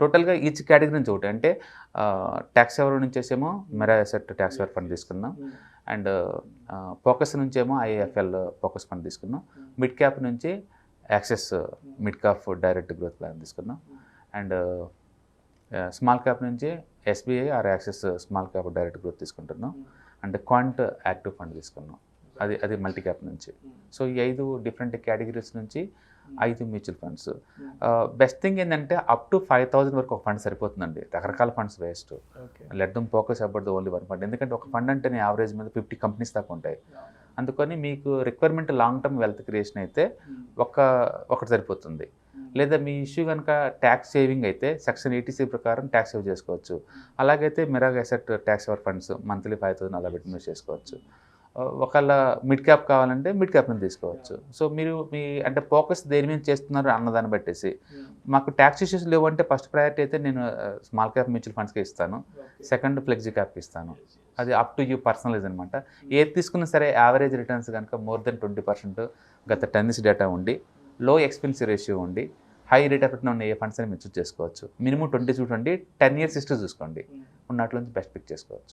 టోటల్‌గా each category నుంచి ఒకటి. అంటే ట్యాక్స్ సేవర్ నుంచేసేమో Mirae asset tax saver fund తీసుకున్నాం. అండ్ ఫోకస్ నుంచేమో ఐఐఎఫ్ఎల్ ఫోకస్ ఫండ్ తీసుకున్నాం. మిడ్ క్యాప్ నుంచి Axis mid cap direct growth plan తీసుకున్నాం. అండ్ స్మాల్ క్యాప్ నుంచి SBI or Axis small cap direct growth తీసుకుంటున్నాం. అండ్ క్వాంట్ యాక్టివ్ ఫండ్ తీసుకున్నాం. అది మల్టీ క్యాప్ నుంచి. సో ఈ 5 డిఫరెంట్ కేటగిరీస్ నుంచి 5 మ్యూచువల్ ఫండ్స్. బెస్ట్ థింగ్ ఏంటంటే అప్ టు 5,000 వరకు ఒక ఫండ్ సరిపోతుందండి. రకరకాల funds waste. Let them focus about the only one fund. ఎందుకంటే ఒక ఫండ్ అంటేనే యావరేజ్ మీద 50 కంపెనీస్ దాకా ఉంటాయి. అందుకని మీకు requirement long term wealth creation అయితే ఒకటి సరిపోతుంది. లేదా మీ ఇష్యూ కనుక ట్యాక్స్ సేవింగ్ అయితే సెక్షన్ 80C ప్రకారం ట్యాక్స్ సేవ్ చేసుకోవచ్చు. అలాగైతే Mirae asset tax saver funds monthly 5,000 అలా పెట్టి మీరు చేసుకోవచ్చు. ఒకవేళ మిడ్ క్యాప్ కావాలంటే మిడ్ క్యాప్ నుంచి తీసుకోవచ్చు. సో మీరు అంటే ఫోకస్ దేని మీద చేస్తున్నారు అన్నదాన్ని బట్టేసి మాకు ట్యాక్స్ ఇష్యూస్ లేవంటే ఫస్ట్ ప్రయారిటీ అయితే నేను స్మాల్ క్యాప్ మ్యూచువల్ ఫండ్స్కి ఇస్తాను. సెకండ్ ఫ్లెక్సీ క్యాప్కి ఇస్తాను. అది అప్ టు యూ పర్సనలైజ్ అనమాట. ఏది తీసుకున్నా సరే యావరేజ్ రిటర్న్స్ కనుక మోర్ దెన్ 20% గత 10 years డేటా ఉండి లో ఎక్స్పెన్స్ రేషియో ఉండి హై రేట్ ఆఫ్ రిటర్న్ ఉన్న ఏ ఫండ్స్ అని మీరు చూస్ చేసుకోవచ్చు. మినిమం 20 చూడండి, 10 years హిస్టరీ చూసుకోండి. ఉన్నట్ల నుంచి బెస్ట్ పిక్ చేసుకోవచ్చు.